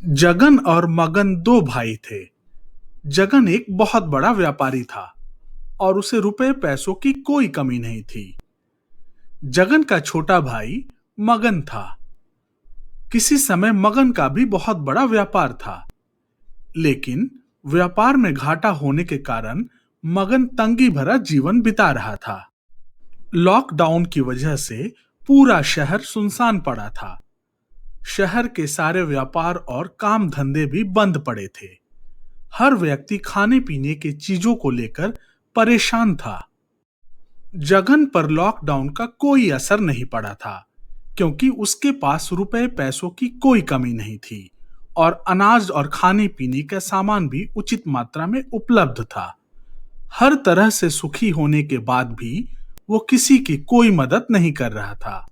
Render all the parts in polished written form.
जगन और मगन दो भाई थे। जगन एक बहुत बड़ा व्यापारी था और उसे रुपए पैसों की कोई कमी नहीं थी। जगन का छोटा भाई मगन था। किसी समय मगन का भी बहुत बड़ा व्यापार था, लेकिन व्यापार में घाटा होने के कारण मगन तंगी भरा जीवन बिता रहा था। लॉकडाउन की वजह से पूरा शहर सुनसान पड़ा था। शहर के सारे व्यापार और काम धंधे भी बंद पड़े थे। हर व्यक्ति खाने पीने की चीजों को लेकर परेशान था। जगन पर लॉकडाउन का कोई असर नहीं पड़ा था, क्योंकि उसके पास रुपए पैसों की कोई कमी नहीं थी और अनाज और खाने पीने का सामान भी उचित मात्रा में उपलब्ध था। हर तरह से सुखी होने के बाद भी वो किसी की कोई मदद नहीं कर रहा था।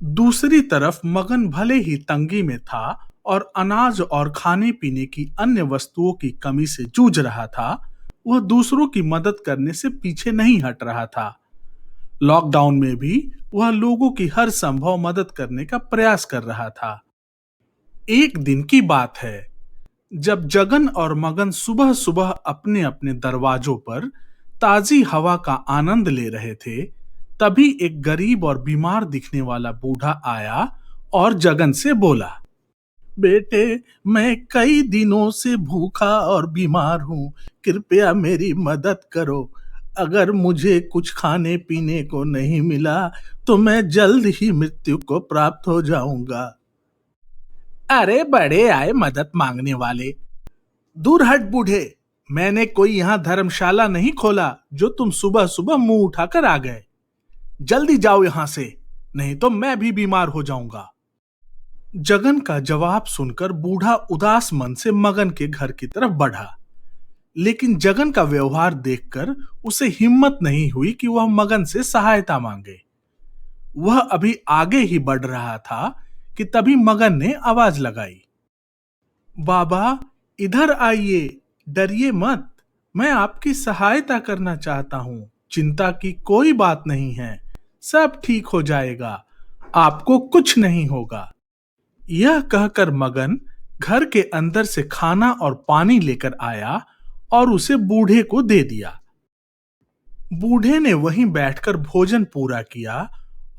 दूसरी तरफ मगन भले ही तंगी में था और अनाज और खाने पीने की अन्य वस्तुओं की कमी से जूझ रहा था, वह दूसरों की मदद करने से पीछे नहीं हट रहा था। लॉकडाउन में भी वह लोगों की हर संभव मदद करने का प्रयास कर रहा था। एक दिन की बात है, जब जगन और मगन सुबह सुबह अपने अपने दरवाजों पर ताजी हवा का आनंद ले रहे थे, तभी एक गरीब और बीमार दिखने वाला बूढ़ा आया और जगन से बोला, बेटे, मैं कई दिनों से भूखा और बीमार हूँ। कृपया मेरी मदद करो। अगर मुझे कुछ खाने पीने को नहीं मिला तो मैं जल्द ही मृत्यु को प्राप्त हो जाऊंगा। अरे बड़े आए मदद मांगने वाले, दूर हट बूढ़े। मैंने कोई यहाँ धर्मशाला नहीं खोला जो तुम सुबह सुबह मुंह उठाकर आ गए। जल्दी जाओ यहां से, नहीं तो मैं भी बीमार हो जाऊंगा। जगन का जवाब सुनकर बूढ़ा उदास मन से मगन के घर की तरफ बढ़ा, लेकिन जगन का व्यवहार देखकर उसे हिम्मत नहीं हुई कि वह मगन से सहायता मांगे। वह अभी आगे ही बढ़ रहा था कि तभी मगन ने आवाज लगाई, बाबा, इधर आइए, डरिए मत। मैं आपकी सहायता करना चाहता हूं। चिंता की कोई बात नहीं है, सब ठीक हो जाएगा। आपको कुछ नहीं होगा। यह कहकर मगन घर के अंदर से खाना और पानी लेकर आया और उसे बूढ़े को दे दिया। बूढ़े ने वहीं बैठकर भोजन पूरा किया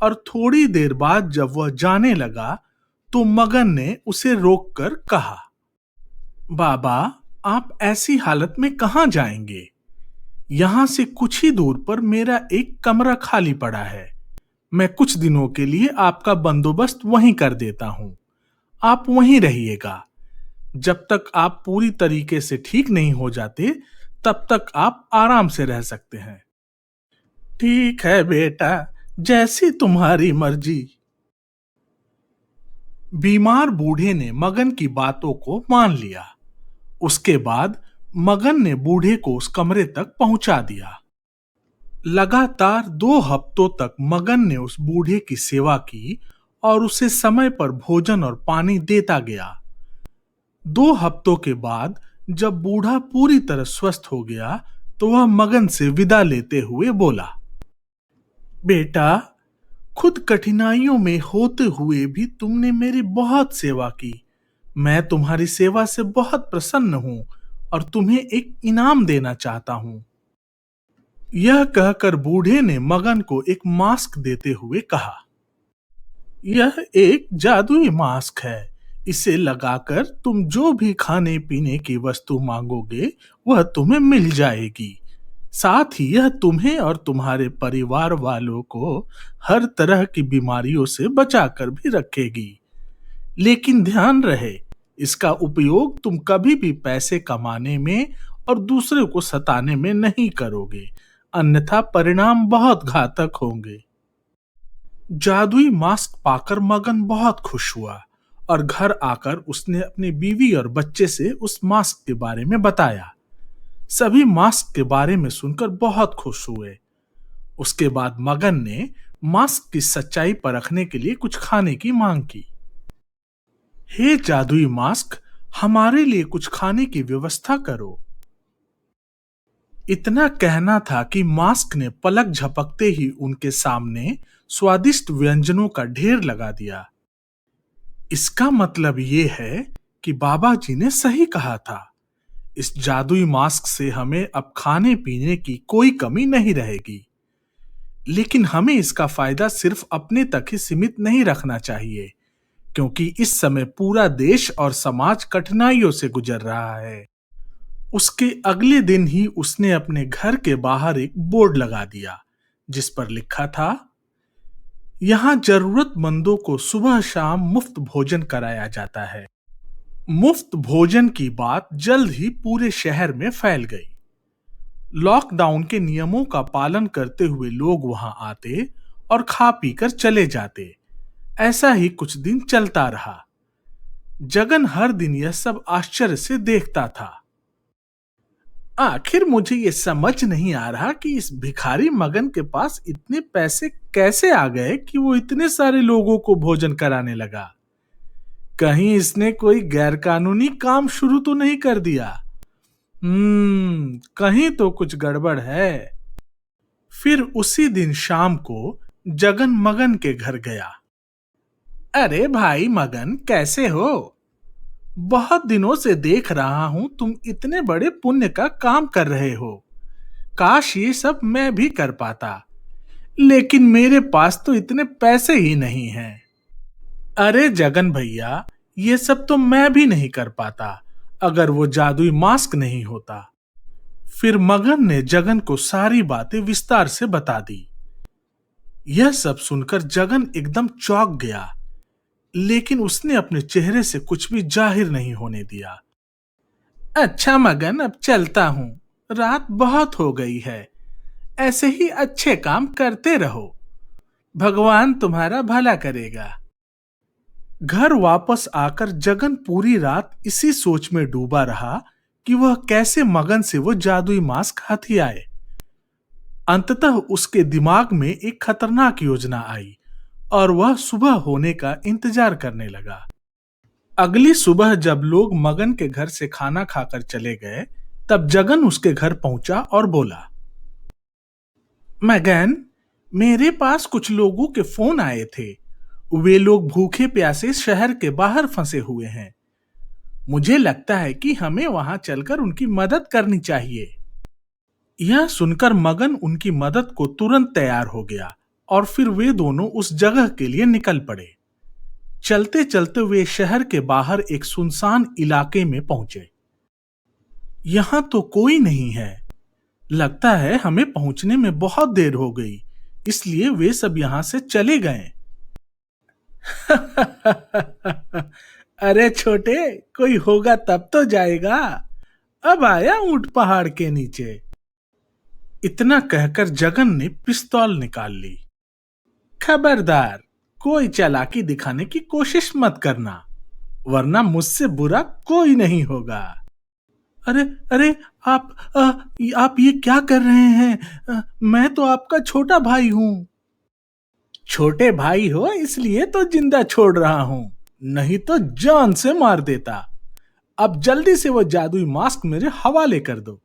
और थोड़ी देर बाद जब वह जाने लगा तो मगन ने उसे रोककर कहा, बाबा, आप ऐसी हालत में कहां जाएंगे? यहां से कुछ ही दूर पर मेरा एक कमरा खाली पड़ा है। मैं कुछ दिनों के लिए आपका बंदोबस्त वहीं कर देता हूं। आप वहीं रहिएगा। जब तक आप पूरी तरीके से ठीक नहीं हो जाते, तब तक आप आराम से रह सकते हैं। ठीक है बेटा, जैसी तुम्हारी मर्जी। बीमार बूढ़े ने मगन की बातों को मान लिया। उसके बाद मगन ने बूढ़े को उस कमरे तक पहुंचा दिया। लगातार 2 हफ्तों तक मगन ने उस बूढ़े की सेवा की और उसे समय पर भोजन और पानी देता गया। 2 हफ्तों के बाद जब बूढ़ा पूरी तरह स्वस्थ हो गया तो वह मगन से विदा लेते हुए बोला, बेटा, खुद कठिनाइयों में होते हुए भी तुमने मेरी बहुत सेवा की। मैं तुम्हारी सेवा से बहुत प्रसन्न हूं और तुम्हें एक इनाम देना चाहता हूं। यह कहकर बूढ़े ने मगन को एक मास्क देते हुए कहा, यह एक जादुई मास्क है। इसे लगाकर तुम जो भी खाने पीने की वस्तु मांगोगे वह तुम्हें मिल जाएगी। साथ ही यह तुम्हें और तुम्हारे परिवार वालों को हर तरह की बीमारियों से बचाकर भी रखेगी। लेकिन ध्यान रहे, इसका उपयोग तुम कभी भी पैसे कमाने में और दूसरे को सताने में नहीं करोगे, अन्यथा परिणाम बहुत घातक होंगे। जादुई मास्क पाकर मगन बहुत खुश हुआ और घर आकर उसने अपनी बीवी और बच्चे से उस मास्क के बारे में बताया। सभी मास्क के बारे में सुनकर बहुत खुश हुए। उसके बाद मगन ने मास्क की सच्चाई परखने के लिए कुछ खाने की मांग की। हे जादुई मास्क, हमारे लिए कुछ खाने की व्यवस्था करो। इतना कहना था कि मास्क ने पलक झपकते ही उनके सामने स्वादिष्ट व्यंजनों का ढेर लगा दिया। इसका मतलब ये है कि बाबा जी ने सही कहा था। इस जादुई मास्क से हमें अब खाने पीने की कोई कमी नहीं रहेगी। लेकिन हमें इसका फायदा सिर्फ अपने तक ही सीमित नहीं रखना चाहिए, क्योंकि इस समय पूरा देश और समाज कठिनाइयों से गुजर रहा है। उसके अगले दिन ही उसने अपने घर के बाहर एक बोर्ड लगा दिया, जिस पर लिखा था, यहां जरूरतमंदों को सुबह शाम मुफ्त भोजन कराया जाता है। मुफ्त भोजन की बात जल्द ही पूरे शहर में फैल गई। लॉकडाउन के नियमों का पालन करते हुए लोग वहां आते और खा पी कर चले जाते। ऐसा ही कुछ दिन चलता रहा। जगन हर दिन यह सब आश्चर्य से देखता था। आखिर मुझे यह समझ नहीं आ रहा कि इस भिखारी मगन के पास इतने पैसे कैसे आ गए कि वो इतने सारे लोगों को भोजन कराने लगा। कहीं इसने कोई गैरकानूनी काम शुरू तो नहीं कर दिया। कहीं तो कुछ गड़बड़ है। फिर उसी दिन शाम को जगन मगन के घर गया। अरे भाई मगन, कैसे हो? बहुत दिनों से देख रहा हूं तुम इतने बड़े पुण्य का काम कर रहे हो। काश ये सब मैं भी कर पाता, लेकिन मेरे पास तो इतने पैसे ही नहीं हैं। अरे जगन भैया, ये सब तो मैं भी नहीं कर पाता अगर वो जादुई मास्क नहीं होता। फिर मगन ने जगन को सारी बातें विस्तार से बता दी। यह सब सुनकर जगन एकदम चौंक गया, लेकिन उसने अपने चेहरे से कुछ भी जाहिर नहीं होने दिया। अच्छा मगन, अब चलता हूं, रात बहुत हो गई है। ऐसे ही अच्छे काम करते रहो, भगवान तुम्हारा भला करेगा। घर वापस आकर जगन पूरी रात इसी सोच में डूबा रहा कि वह कैसे मगन से वो जादुई मास्क हथियाए। अंततः उसके दिमाग में एक खतरनाक योजना आई और वह सुबह होने का इंतजार करने लगा। अगली सुबह जब लोग मगन के घर से खाना खाकर चले गए, तब जगन उसके घर पहुंचा और बोला, मगन, मेरे पास कुछ लोगों के फोन आए थे। वे लोग भूखे प्यासे शहर के बाहर फंसे हुए हैं। मुझे लगता है कि हमें वहां चलकर उनकी मदद करनी चाहिए। यह सुनकर मगन उनकी मदद को तुरंत तैयार हो गया और फिर वे दोनों उस जगह के लिए निकल पड़े। चलते चलते वे शहर के बाहर एक सुनसान इलाके में पहुंचे। यहां तो कोई नहीं है। लगता है हमें पहुंचने में बहुत देर हो गई, इसलिए वे सब यहां से चले गए। अरे छोटे, कोई होगा तब तो जाएगा। अब आया ऊंट पहाड़ के नीचे। इतना कहकर जगन ने पिस्तौल निकाल ली। खबरदार, कोई चालाकी दिखाने की कोशिश मत करना, वरना मुझसे बुरा कोई नहीं होगा। अरे अरे, आप ये क्या कर रहे हैं? मैं तो आपका छोटा भाई हूं। छोटे भाई हो इसलिए तो जिंदा छोड़ रहा हूं, नहीं तो जान से मार देता। अब जल्दी से वो जादुई मास्क मेरे हवाले कर दो।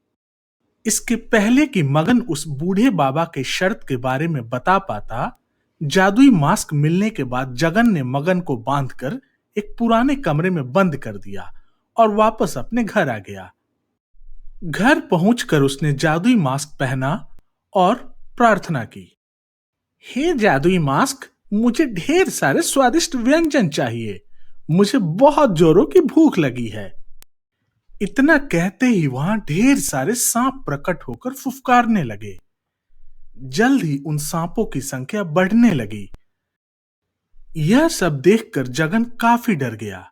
इसके पहले कि मगन उस बूढ़े बाबा के शर्त के बारे में बता पाता, जादुई मास्क मिलने के बाद जगन ने मगन को बांधकर एक पुराने कमरे में बंद कर दिया और वापस अपने घर आ गया। घर पहुंचकर उसने जादुई मास्क पहना और प्रार्थना की, हे जादुई मास्क, मुझे ढेर सारे स्वादिष्ट व्यंजन चाहिए। मुझे बहुत जोरों की भूख लगी है। इतना कहते ही वहां ढेर सारे सांप प्रकट होकर फुफकारने लगे। जल्द ही उन सांपों की संख्या बढ़ने लगी। यह सब देखकर जगन काफी डर गया।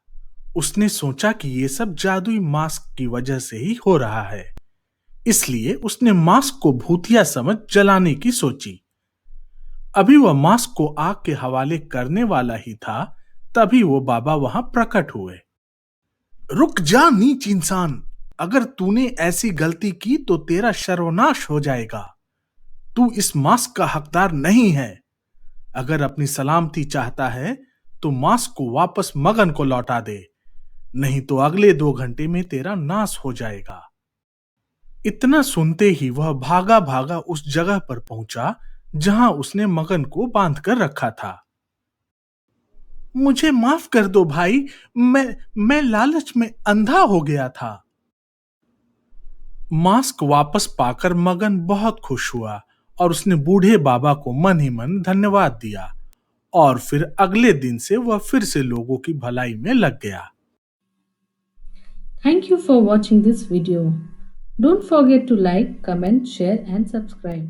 उसने सोचा कि यह सब जादुई मास्क की वजह से ही हो रहा है, इसलिए उसने मास्क को भूतिया समझ जलाने की सोची। अभी वह मास्क को आग के हवाले करने वाला ही था, तभी वो बाबा वहां प्रकट हुए। रुक जा नीच इंसान, अगर तूने ऐसी गलती की तो तेरा सर्वनाश हो जाएगा। तू इस मास्क का हकदार नहीं है। अगर अपनी सलामती चाहता है तो मास्क को वापस मगन को लौटा दे, नहीं तो अगले 2 घंटे में तेरा नाश हो जाएगा। इतना सुनते ही वह भागा भागा उस जगह पर पहुंचा जहां उसने मगन को बांध कर रखा था। मुझे माफ कर दो भाई, मैं लालच में अंधा हो गया था। मास्क वापस पाकर मगन बहुत खुश हुआ और उसने बूढ़े बाबा को मन ही मन धन्यवाद दिया और फिर अगले दिन से वह फिर से लोगों की भलाई में लग गया। Thank you for watching this video. Don't forget to like, comment, share and subscribe.